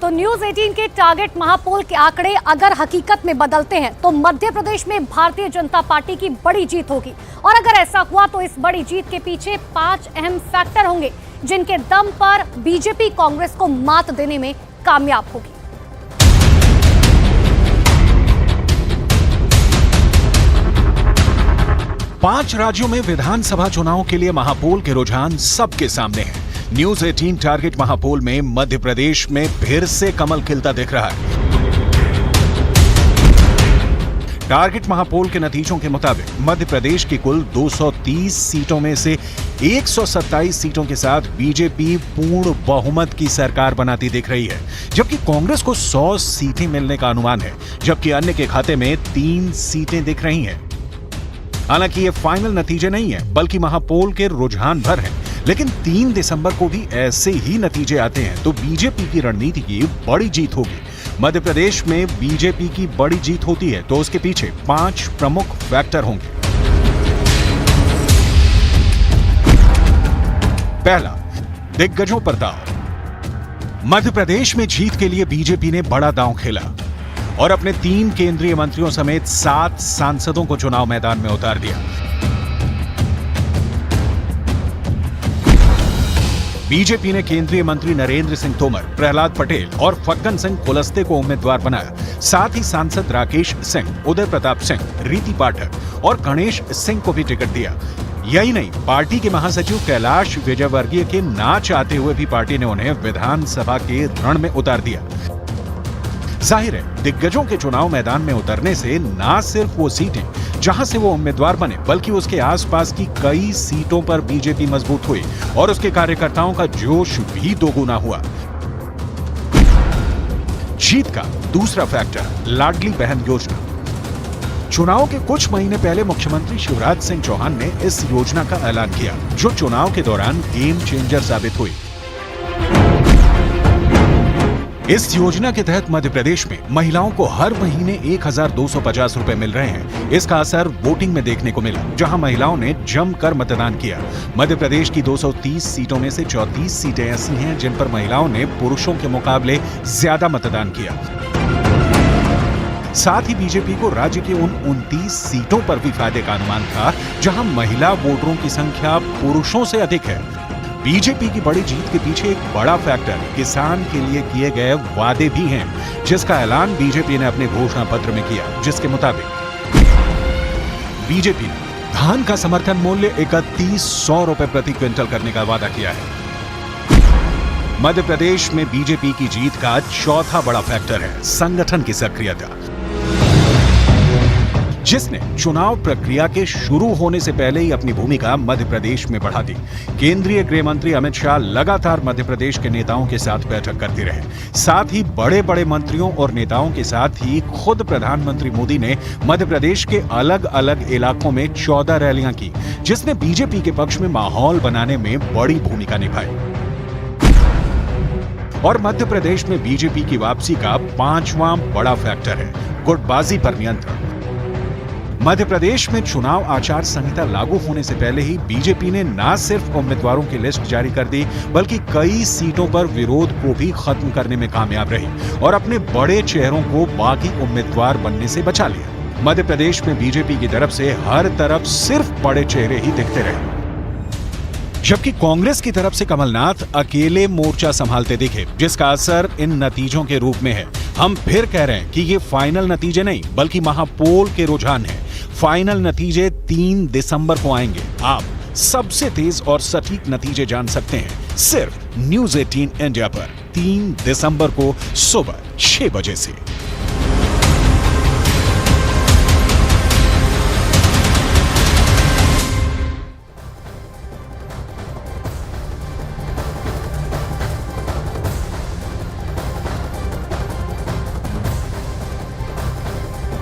तो न्यूज 18 के टारगेट महापोल के आंकड़े अगर हकीकत में बदलते हैं तो मध्य प्रदेश में भारतीय जनता पार्टी की बड़ी जीत होगी। और अगर ऐसा हुआ तो इस बड़ी जीत के पीछे 5 अहम फैक्टर होंगे जिनके दम पर बीजेपी कांग्रेस को मात देने में कामयाब होगी। पांच राज्यों में विधानसभा चुनाव के लिए महापोल के रुझान सबके सामने हैं। न्यूज 18 टारगेट महापोल में मध्य प्रदेश में फिर से कमल खिलता दिख रहा है। टारगेट महापोल के नतीजों के मुताबिक मध्य प्रदेश की कुल 230 सीटों में से 127 सीटों के साथ बीजेपी पूर्ण बहुमत की सरकार बनाती दिख रही है, जबकि कांग्रेस को 100 सीटें मिलने का अनुमान है, जबकि अन्य के खाते में 3 सीटें दिख रही हैं। हालांकि ये फाइनल नतीजे नहीं है, बल्कि महापोल के रुझान भर हैं। लेकिन 3 दिसंबर को भी ऐसे ही नतीजे आते हैं तो बीजेपी की रणनीति की बड़ी जीत होगी। मध्य प्रदेश में बीजेपी की बड़ी जीत होती है तो उसके पीछे 5 प्रमुख फैक्टर होंगे। पहला, दिग्गजों पर दांव। मध्य प्रदेश में जीत के लिए बीजेपी ने बड़ा दांव खेला और अपने 3 केंद्रीय मंत्रियों समेत 7 सांसदों को चुनाव मैदान में उतार दिया। बीजेपी ने केंद्रीय मंत्री नरेंद्र सिंह तोमर, प्रहलाद पटेल और फग्गन सिंह कुलस्ते को उम्मीदवार बनाया। साथ ही सांसद राकेश सिंह, उदय प्रताप सिंह, रीति पाठक और गणेश सिंह को भी टिकट दिया। यही नहीं, पार्टी के महासचिव कैलाश विजयवर्गीय के ना चाहते हुए भी पार्टी ने उन्हें विधानसभा के रण में उतार दिया। जाहिर है, दिग्गजों के चुनाव मैदान में उतरने से ना सिर्फ वो सीटें जहां से वो उम्मीदवार बने, बल्कि उसके आसपास की कई सीटों पर बीजेपी मजबूत हुई और उसके कार्यकर्ताओं का जोश भी दोगुना हुआ। जीत का दूसरा फैक्टर, लाडली बहन योजना। चुनाव के कुछ महीने पहले मुख्यमंत्री शिवराज सिंह चौहान ने इस योजना का ऐलान किया, जो चुनाव के दौरान गेम चेंजर साबित हुई। इस योजना के तहत मध्य प्रदेश में महिलाओं को हर महीने 1250 रुपए मिल रहे हैं। इसका असर वोटिंग में देखने को मिला, जहां महिलाओं ने जमकर मतदान किया। मध्य प्रदेश की 230 सीटों में से 34 सीटें ऐसी हैं जिन पर महिलाओं ने पुरुषों के मुकाबले ज्यादा मतदान किया। साथ ही बीजेपी को राज्य की उन 29 सीटों पर भी फायदे का अनुमान था जहां महिला वोटरों की संख्या पुरुषों से अधिक है। बीजेपी की बड़ी जीत के पीछे एक बड़ा फैक्टर किसान के लिए किए गए वादे भी हैं, जिसका ऐलान बीजेपी ने अपने घोषणा पत्र में किया, जिसके मुताबिक बीजेपी ने धान का समर्थन मूल्य 3100 रुपए प्रति क्विंटल करने का वादा किया है। मध्य प्रदेश में बीजेपी की जीत का चौथा बड़ा फैक्टर है संगठन की सक्रियता, जिसने चुनाव प्रक्रिया के शुरू होने से पहले ही अपनी भूमिका मध्य प्रदेश में बढ़ा दी। केंद्रीय गृह मंत्री अमित शाह लगातार मध्य प्रदेश के नेताओं के साथ बैठक करते रहे। साथ ही बड़े बड़े मंत्रियों और नेताओं के साथ ही खुद प्रधानमंत्री मोदी ने मध्य प्रदेश के अलग अलग इलाकों में 14 रैलियां की, जिसने बीजेपी के पक्ष में माहौल बनाने में बड़ी भूमिका निभाई। और मध्य प्रदेश में बीजेपी की वापसी का 5वां बड़ा फैक्टर है गुटबाजी पर नियंत्रण। मध्य प्रदेश में चुनाव आचार संहिता लागू होने से पहले ही बीजेपी ने न सिर्फ उम्मीदवारों की लिस्ट जारी कर दी, बल्कि कई सीटों पर विरोध को भी खत्म करने में कामयाब रही और अपने बड़े चेहरों को बाकी उम्मीदवार बनने से बचा लिया। मध्य प्रदेश में बीजेपी की तरफ से हर तरफ सिर्फ बड़े चेहरे ही दिखते रहे, जबकि कांग्रेस की तरफ से कमलनाथ अकेले मोर्चा संभालते दिखे, जिसका असर इन नतीजों के रूप में है। हम फिर कह रहे हैं कि ये फाइनल नतीजे नहीं, बल्कि महापोल के रुझान हैं। फाइनल नतीजे 3 दिसंबर को आएंगे। आप सबसे तेज और सटीक नतीजे जान सकते हैं सिर्फ न्यूज 18 इंडिया पर 3 दिसंबर को सुबह 6 बजे से।